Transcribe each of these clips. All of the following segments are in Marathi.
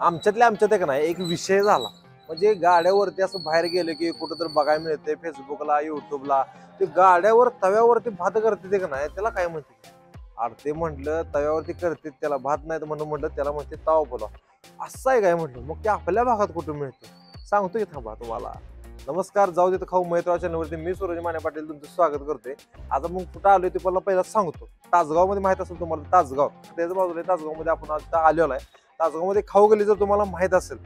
आमच्यात एक नाही एक विषय झाला. म्हणजे गाड्यावरती असं बाहेर गेलं की कुठंतरी बघायला मिळते फेसबुकला युट्यूबला ते गाड्यावर तव्यावरती भात करते ते का नाही त्याला काय म्हणते. अरे ते म्हटलं तव्यावरती करते त्याला भात नाही म्हणून म्हटलं त्याला म्हणते तवा पुलाव असं आहे काय म्हटलं. मग ते आपल्या भागात कुठून मिळतं सांगतो की थांबा तुम्हाला. नमस्कार जाऊ देत खाऊ मैत्राव चॅनलवरती मी सूरज माने पाटील तुमचं स्वागत करतोय. आता मग कुठं आलोय ते पहिला सांगतो. तासगाव मध्ये माहित असेल तुम्हाला तासगाव त्याच्या बाजूला तासगाव मध्ये आपण आता आलेलो आहे. तासगाव मध्ये खाऊ गल्ली जर तुम्हाला माहित असेल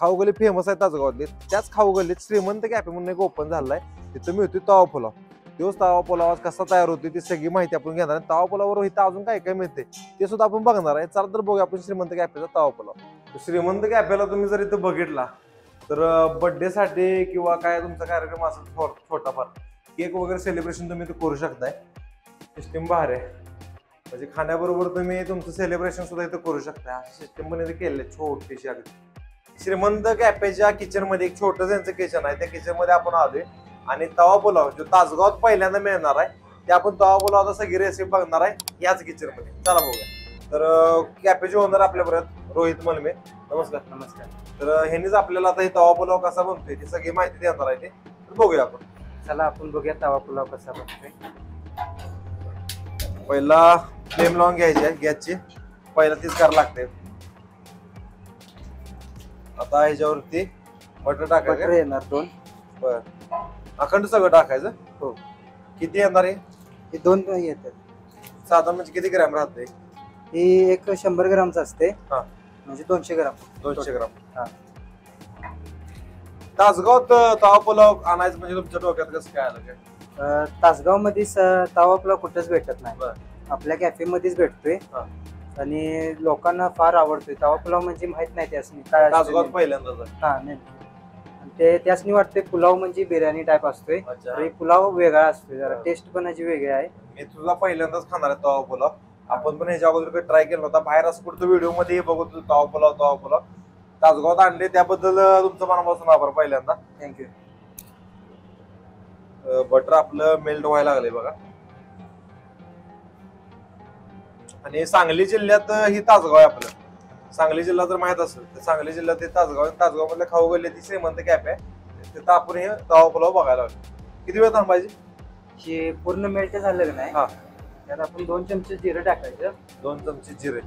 खाऊ गल्ली फेमस आहे तासगावातली. त्याच खाऊ गल्लीत श्रीमंत कॅफे म्हणून एक ओपन झालाय. तिथं मिळतोय तवा पुलाव. तोच तवा पुलाव कसा तयार होतो ती सगळी माहिती आपण घेणार आहे. तवा पुलावर इथं अजून काय काय मिळते ते सुद्धा आपण बघणार आहे. चला तर बघूया आपण श्रीमंत कॅफेचा तवा पुलाव. श्रीमंत कॅफेला तुम्ही जर इथं बघितला तर बर्थडे साठी किंवा काय तुमचा कार्यक्रम असेल छोटाफार केक वगैरे सेलिब्रेशन तुम्ही इथं करू शकताय. सिस्टीम बाहेर आहे म्हणजे खाण्याबरोबर तुम्ही तुमचं सेलिब्रेशन सुद्धा इथं करू शकता. सिस्टीम पण इथे केले छोटीशी अगदी. श्रीमंत कॅफेच्या किचन मध्ये एक छोटं त्यांचं किचन आहे. त्या किचन मध्ये आपण आलोय आणि तवा पुलाव जो तासगावात पहिल्यांदा मिळणार आहे ते आपण तवा पुलावचा सगळी रेसिपी बघणार आहे याच किचन मध्ये. चला बघूया. तर कॅफेचे ओनर आपल्याबरोबर रोहित मलमे. नमस्कार. नमस्कार. तर ह्यांनीच आपल्याला आता हे तवा पुलाव कसा बनतोय ती सगळी माहिती देणार आहे ते बघूया आपण. चला आपण बघूया तवा पुलाव कसा बनतोय. पहिला फ्लेम लावून घ्यायची आहे गॅसची. पहिला तीच करावं लागते. आता ह्याच्यावरती बटर टाकायचं. बटर येणार 2. बर अखंड सगळं टाकायचं. हो. किती येणार आहे हे 2 येतात. साधारण म्हणजे किती ग्रॅम राहते ही एक 100 ग्रामचं असते. हा. म्हणजे 200 ग्राम. 200 ग्राम. हा. तासगावात तवा पुलाव आणायचं म्हणजे तुमच्या डोक्यात कसं काय आलं काय. तासगाव मध्ये तवा पुलाव कुठंच भेटत नाही. बर. आपल्या कॅफे मध्येच भेटतोय. हा. आणि लोकांना फार आवडतोय तवा पुलाव म्हणजे माहित नाही त्यासनी काय तासगावात पहिल्यांदाच आहे. हा नाही ते त्यासनी वाटतंय पुलाव म्हणजे बिर्याणी टाईप असतोय. अच्छा. तर पुलाव वेगळा असतोय जरा टेस्ट पण याची वेगळी आहे. मी तुझा पहिल्यांदाच खाणार आहे तवा पुलाव. आपण पण ह्याच्या अगोदर ट्राय केला होता बाहेर असं कुठं व्हिडिओ मध्ये बघतो तवा पुलाव तासगावात आणले त्याबद्दल तुमचं मनापासून आभार. पहिल्यांदा थँक्यू. बटर आपलं मेल्ट व्हायला लागले बघा. आणि सांगली जिल्ह्यात ही तासगाव आहे आपलं. सांगली जिल्हा जर माहित असेल तर सांगली जिल्ह्यात हे तासगाव मधल्या खाऊ गल्ली ती श्रीमंत कॅफे आहे. तिथं आपण हे तवा पुलाव बघायला लागलो. किती वेळ थांबायची. हे पूर्ण मेल्ट झालं की नाही हा. त्यात आपण 2 चमचे जिरं टाकायचं. 2 चमचे जिरे.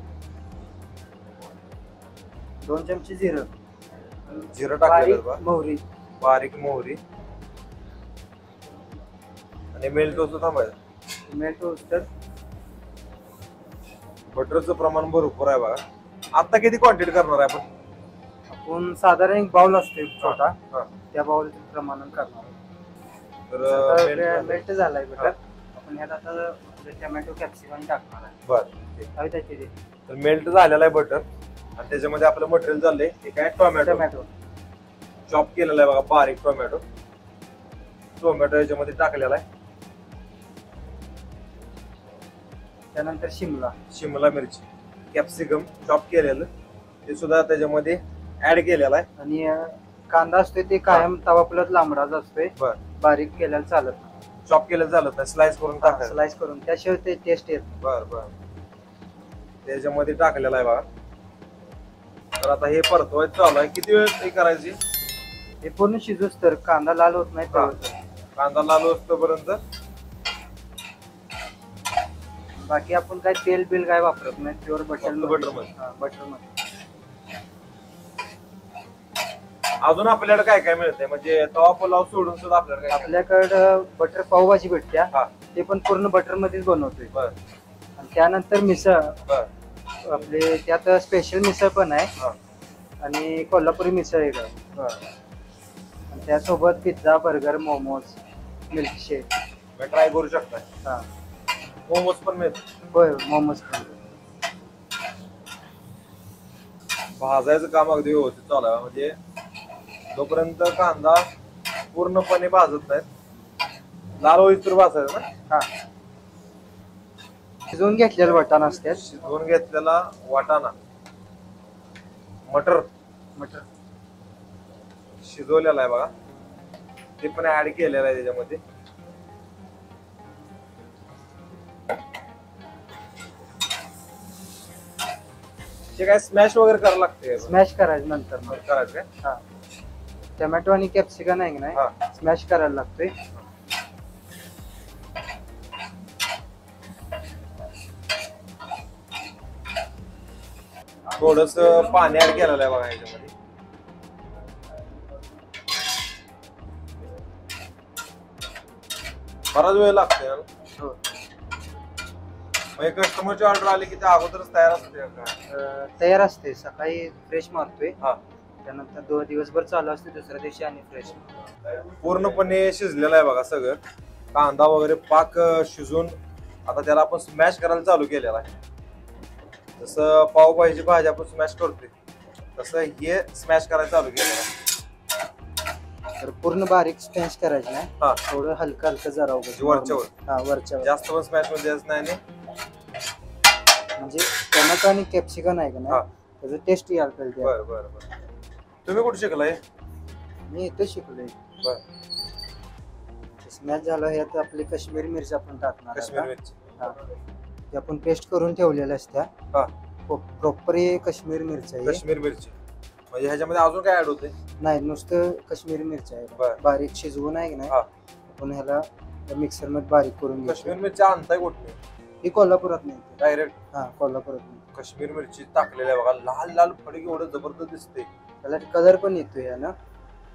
2 चमचे जिरं. जिरं टाकायचं बारीक मोहरी. बारीक मोहरी आणि मेल्ट होतो थांबायचं. मेल्ट होतं. बटरचं प्रमाण भरपूर आहे बघा. आता किती क्वांटिटी करणार आहे आपण साधारण एक बाउल असतो छोटा. हा. त्या बाउल प्रमाणात करणार. तर मेल्ट झालाय बटर. आपण ह्यात आता टोमॅटो कॅप्सिकम टाकणार आहे. बर. तर मेल्ट झालेला आहे बटर आणि त्याच्यामध्ये आपलं मटेरियल झालंय हे काय टोमॅटो चॉप केलेला आहे बघा बारीक टोमॅटो याच्यामध्ये टाकलेला आहे. त्यानंतर शिमला मिरची कॅप्सिकम चॉप केलेलं ते सुद्धा त्याच्यामध्ये ऍड केलेलं आहे. आणि कांदा असतोय ते कायम तवा पुलात लांबडाच असतोय. बर. बारीक केलेला चालत नाही. चॉप केलेलं चालत नाही. स्लाइस करून टाकायचं. स्लाइस करून त्याशिवाय ते टेस्ट येत. बर त्याच्यामध्ये टाकलेला आहे बघा. तर आता हे परतवायचं चालू आहे. किती वेळ हे करायची. हे पूर्ण शिजूच तर कांदा लाल होत नाही. कांदा लाल होतपर्यंत. बाकी आपण काय तेल बिल काय वापरत नाही. प्युअर बटर मध्ये. अजून आपल्याला काय काय मिळतंय म्हणजे तवा पुलाव सोडून सुद्धा आपल्याला आपल्याकडं बटर पावभाजी भेटत्या. हा. ते पण पूर्ण बटर मध्येच बनवतोय. बर. आणि त्यानंतर मिसळ. बर. आपले त्यात स्पेशल मिसळ पण आहे. हा. आणि कोल्हापुरी मिसळ एक आहे. बर. आणि त्यासोबत pizza burger momos milkshake try करू शकता. हा. मोमोज पण मिळतात. होय मोमोज पण. भाजायचं काम अगदी व्यवस्थित चालू आहे म्हणजे जोपर्यंत कांदा पूर्णपणे भाजत नाहीत लाल होईस्तोवर भाजायचं ना. हा. शिजवून घेतलेलं वाटाणा असतात. शिजवून घेतलेला वाटाणा मटर शिजवलेला आहे बघा. ते पण ऍड केलेलं आहे त्याच्यामध्ये. ते काय स्मॅश वगैरे करायला लागते स्मॅश करायचं नंतर मग. करायचं काय? हा टोमॅटो आणि कॅप्सिकम आहे की नाही हा. स्मॅश करायला लागतोय. थोडस पाणी ऍड केलेलं आहे बघा याच्यामध्ये. बराच वेळ लागतोय ना. हो. म्हणजे कस्टमरची ऑर्डर आली की ते अगोदरच तयार असते का? तयार असते सकाळी फ्रेश मारतोय हा. त्यानंतर दिवसभर चालू असते दुसऱ्या दिवशी आणि फ्रेश. पूर्णपणे शिजलेलं आहे बघा सगळं. कांदा वगैरे पाक शिजून आता त्याला आपण स्मॅश करायला चालू केलेला आहे. जसं पावभाजी भाजी आपण स्मॅश करतोय तसं हे स्मॅश करायला चालू केलेलं आहे. तर पूर्ण बारीक स्मॅश करायचं नाही. हा. थोडं हलकं हलकं जरा वरच्यावर. हा वरच्यावर. जास्त पण स्मॅश मध्ये जास्त नाही. म्हणजे टोमॅटो आणि कॅप्सिकम आहे का हा. नाही त्याचं टेस्ट यायला पाहिजे. बरं बरं बरं. तुम्ही कुठे शिकलाय? मी इथं शिकलोय. बरं. स्मॅश झालं ह्यात आपली काश्मीरी मिरची आपण टाकणार काश्मीर आता. मिरची. हा. ते आपण पेस्ट करून ठेवलेल्या असत्या. हा. प्रॉपर काश्मीरी मिरची आहे. काश्मीर मिरची म्हणजे ह्याच्यामध्ये अजून काय ऍड होते? नाही नुसतं काश्मीरी मिरची आहे. बरं. बारीक शिजवून आहे की नाही हा. आपण ह्याला मिक्सर मध्ये बारीक करून काश्मीर घेतो. मिरची आणताय कुठे? ही कोल्हापुरात नाही. डायरेक्ट हा कोल्हापुरात नाही. काश्मीर मिरची टाकलेली आहे बघा. लाल लाल फडक एवढं जबरदस्त दिसते. त्याला कलर पण येतो या ना.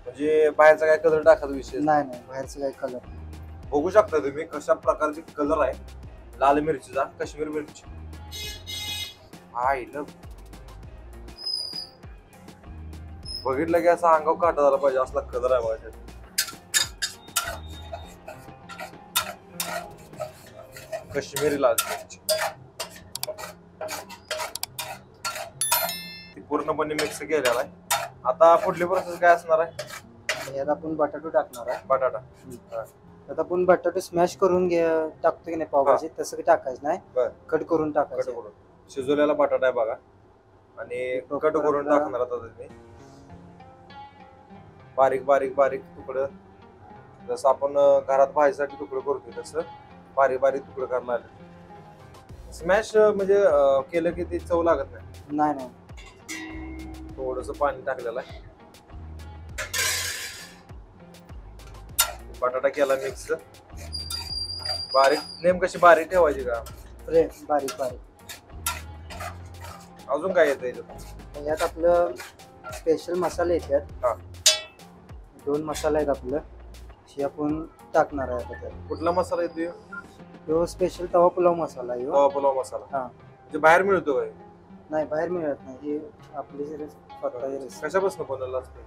म्हणजे बाहेरचा काय कलर टाकायचा विषय नाही नाही बाहेरचं काही कलर. बघू शकता तुम्ही कशा प्रकारचे कलर आहे लाल मिरचीचा. काश्मीर मिरची आईला बघितलं की असं अंगावर काटा झाला पाहिजे असला कलर आहे बघा. काश्मीरी लाल मिरची ती पूर्णपणे मिक्स केलेला आहे. आता पुढली प्रोसेस काय असणार आहे? यात आपण बटाटो टाकणार आहे. बटाटा. आता आपण बटाटो स्मॅश करून टाकतो की नाही पावभाजी तसं टाकायचं नाही. बरं. कट करून कट टाकायचं. करून शिजवलेला बटाटा आहे बघा आणि कट करून टाकणार आता तुम्ही बारीक बारीक बारीक तुकडं. जसं आपण घरात भाजीसाठी तुकडं करतोय तसं बारीक बारीक तुकडं करायला आले. स्मॅश म्हणजे केलं की ती चव लागत नाही. नाही नाही. थोडस पाणी टाकलेलं आहे. बटाटा केला मिक्स. बारीक नेम कशी बारीक ठेवायची का? बारीक बारीक. अजून काय येतं याच्यात? यात आपलं स्पेशल मसाले येतात. हा. 2 मसाले आहेत आपलं हे आपण टाकणार आहे आता त्यात. कुठला मसाला येतोय? तो स्पेशल तवा पुलाव मसाला आहे. तवा पुलाव मसाला. हा. म्हणजे बाहेर मिळतो काय? नाही बाहेर मिळत नाही. हे आपली स्वतः कशापासून बनवलं असतं?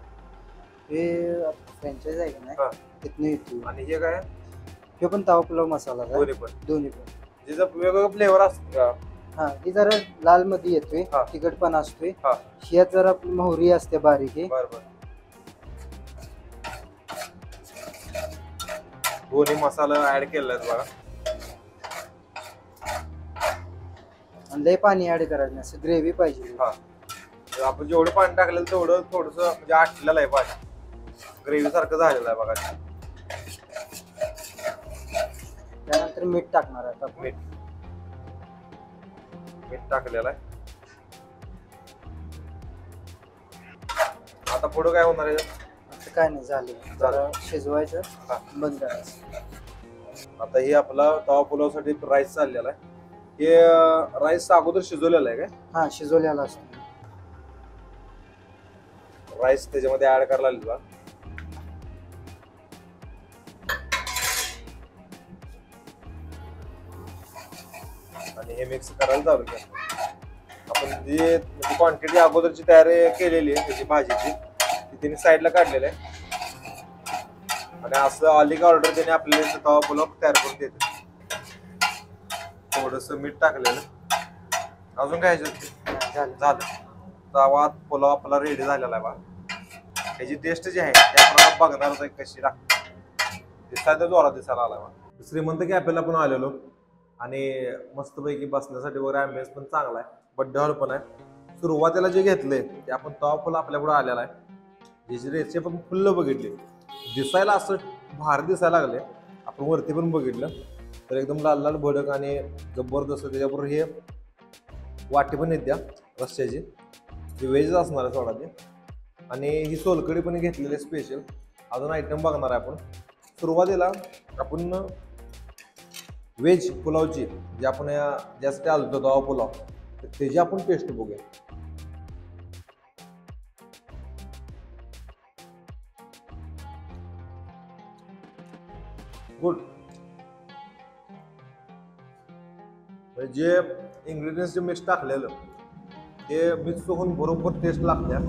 हे फ्रँचाइज आहे का हा. नाही तिथनं येतो. आणि हे काय? हे पण तवा पुलाव मसाला आहे. दोन्ही पण दोन्ही पण. जिचं वेगवेगळं फ्लेवर असतं का? हा ही जरा लाल मध्ये येतोय. हा. तिखट पण असतोय. हा. ह्यात जरा आपली मोहरी असते बारीक. बर बर. दोन्ही मसाला ऍड केलेला आहे बघा. आणि लय पाणी ऍड करायचं नाही. असं ग्रेव्ही पाहिजे. हा. आपण जेवढं पाणी टाकलेलं तेवढं थोडस म्हणजे आटलेलं आहे पाणी. ग्रेव्ही सारखं झालेलं आहे बघा. त्यानंतर मीठ टाकणार आहे आपण. मीठ टाकलेलं आहे. आता पुढं काय होणार आहे? आता काय नाही झालं. जरा शिजवायचं. हा. बंद करायचं. आता हे आपला तवा पुलावसाठी राईस चाललेला आहे. हे राईस अगोदर शिजवलेला आहे काय? हा शिजवलेला असतो. राईस त्याच्यामध्ये ऍड करायला लागेल बघा. आणि हे मिक्स करायला चालू केलं. आपण जी क्वांटिटी अगोदरची तयारी केलेली आहे त्याची भाजीची ती तिने साईडला काढलेली आहे. आणि असं आली का ऑर्डर त्याने आपल्याला तवा पुलाव तयार करून देते. थोडस मीठ टाकलेलं. अजून काय झालं? तवा पुलाव आपला रेडी झालेला आहे बघा. त्याची टेस्ट जी आहे त्या प्रमाणात बघणारच आहे कशी लागते. दिसायला जोरात दिसायला आला बघा. श्रीमंत कॅफेला पण आलेलो आणि मस्तपैकी बसण्यासाठी वगैरे ॲम्बियन्स पण चांगला आहे. बड्डे हॉल पण आहे. सुरुवातीला जे घेतलंय ते आपण तवा पुलाव आपल्या पुढे आलेला आहे. ज्याची रेसिपी आपण फुल्ल बघितली. दिसायला असं भारी दिसायला लागले. आपण वरती पण बघितलं तर एकदम लाल लाल भडक आणि जबरदस्त. त्याच्याबरोबर हे वाटी पण येत्या रस्त्याची. हे व्हेज असणार आहे सोडा ते. आणि ही सोलकढी पण घेतलेली स्पेशल. अजून आयटम बघणार आहे आपण. सुरुवातीला आपण व्हेज पुलावची जे आपण जास्त आलतो तवा पुलाव तर त्याची आपण टेस्ट बघूया. गुड. जे इंग्रेडियंट्स जे मिक्स टाकलेलं ते मिक्स होऊन बरोबर टेस्ट लागत्या.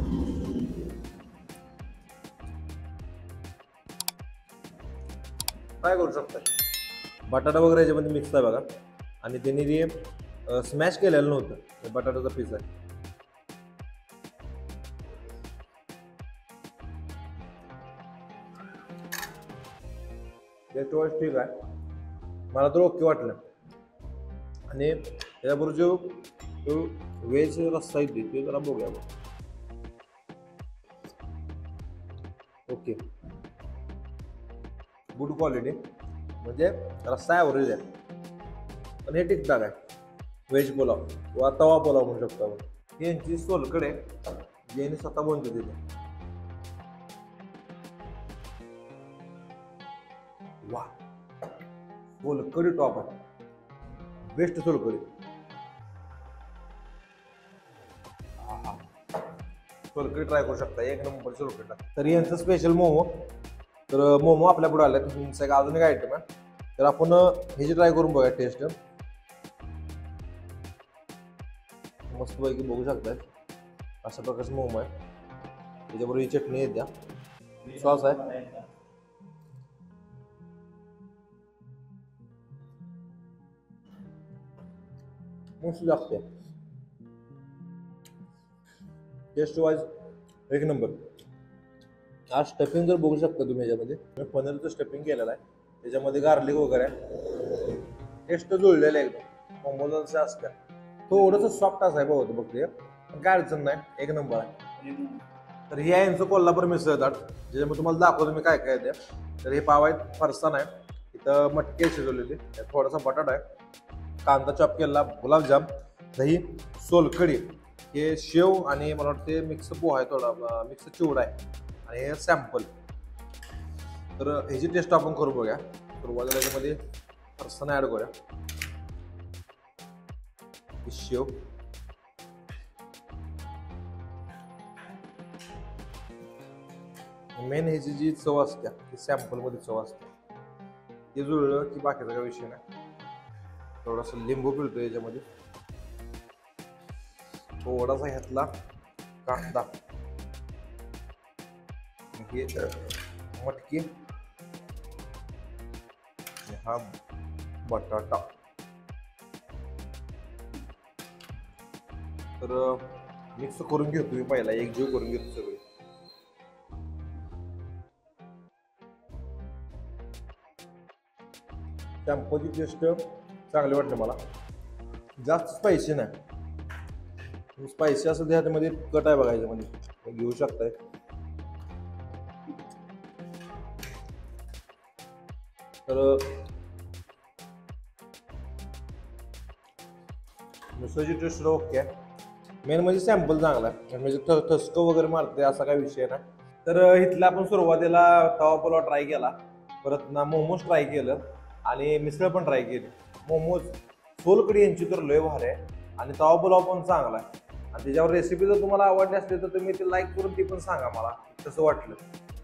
काय करू शकता बटाटा वगैरे याच्यामध्ये मिक्स आहे बघा. आणि त्यांनी ते स्मॅश केलेलं नव्हतं. हे बटाट्याचा पीस आहे. टेस्ट वाईज ठीक आहे. मला तर ओके वाटलं. आणि त्याबरोबर जो व्हेज रस्सा येते ते जरा बघूया बघ. Okay good quality. म्हणजे रस्सा ॲव्हरेज आहे पण हे ठीकठाक आहे. व्हेज पुलाव किंवा तवा पुलाव म्हणू शकतो आपण. ही यांची सोलकढी आहे जी यांनी स्वतः बनवते तिथे. वा सोलकढी टॉप आहे. बेस्ट सोलकढी. सोलकढी ट्राय करू शकता. एक नंबर सोलकढी. तरी यांचं स्पेशल मोमो. तर मोमो आपल्या पुढे आले. तुमचं अजून एक आयटम आहे तर आपण हे जे ट्राय करून बघा टेस्ट. मस्तपैकी बघू शकताय अशा प्रकारचं मोमो आहे. त्याच्याबरोबर ही चटणी आहे, द्या सॉस आहे. मस्त लागते. टेस्ट वाईज एक नंबर. आज स्टफिंग जर बघू शकता तुम्ही याच्यामध्ये मी पनीरचं स्टफिंग केलेलं आहे. त्याच्यामध्ये गार्लिक वगैरे आहे. टेस्ट जुळलेलं आहे एकदम. मोमोज जसं असतं थोडंसं सॉफ्ट असाय बहुते बघ ते पण काय अडचण नाही. एक नंबर आहे. तर हे आहे यांचं कोल्हापूर मिसळ थाट ज्याच्यामध्ये तुम्हाला दाखवतो मी काय काय आहे. तर हे पाव आहेत. फरसाण आहे. इथं मटकी शिजवलेली. थोडासा बटाटा आहे. कांदा चॉप केलेला. गुलाबजाम, दही, सोलकढी, हे शेव आणि मला वाटते मिक्स पोहा आहे. थोडा मिक्स चिवडा आहे आणि हे सॅम्पल. तर ह्याची टेस्ट आपण करू बघूया. सुरुवातीला त्याच्यामध्ये फरसाण ॲड करूया. शेव मेन ह्याची जी चव असते ती सॅम्पल मध्ये चव असते. ते जुळलं की बाकीचा काही विषय नाही. थोडासा लिंबू पिळतो याच्यामध्ये. थोडासा घेतला कांदा, हे मटकी, हा बटाटा. तर मिक्स करून घेतो मी पहिला. एकजीव करून घेतो सगळे. सॅम्पलची टेस्ट चांगली वाटली मला. जास्त स्पायसी नाही. स्पायसी असेल त्यामध्ये कट आहे बघा. याच्यामध्ये घेऊ शकताय. तर मिसळची टेस्ट ओके आहे. मेन म्हणजे सॅम्पल चांगला आहे. म्हणजे ठसकं वगैरे मारते असा काही विषय नाही. तर इथला आपण सुरुवातीला तवा पुलाव ट्राय केला. परत ना मोमोज ट्राय केलं आणि मिसळ पण ट्राय केली. मोमोज सोलकढी यांची तर लय भारी आहे आणि तवा पुलाव पण चांगला आहे. आणि त्याच्यावर रेसिपी जर तुम्हाला आवडली असली तर तुम्ही ते लाईक करून ती पण सांगा मला कसं वाटलं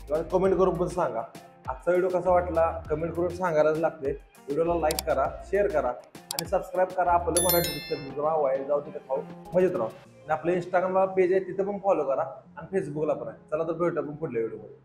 किंवा कमेंट करून पण सांगा. आजचा व्हिडिओ कसा वाटला कमेंट करून सांगायलाच लागते. व्हिडिओला लाईक करा, शेअर करा आणि सबस्क्राईब करा. आपलं मराठी पिक्चर जाऊ तिथे खाऊ मजेत राहू. आणि आपलं इंस्टाग्रामला पेज आहे तिथे पण फॉलो करा आणि फेसबुकला पण आहे. चला तर भेटू आपण पुढल्या व्हिडिओमध्ये.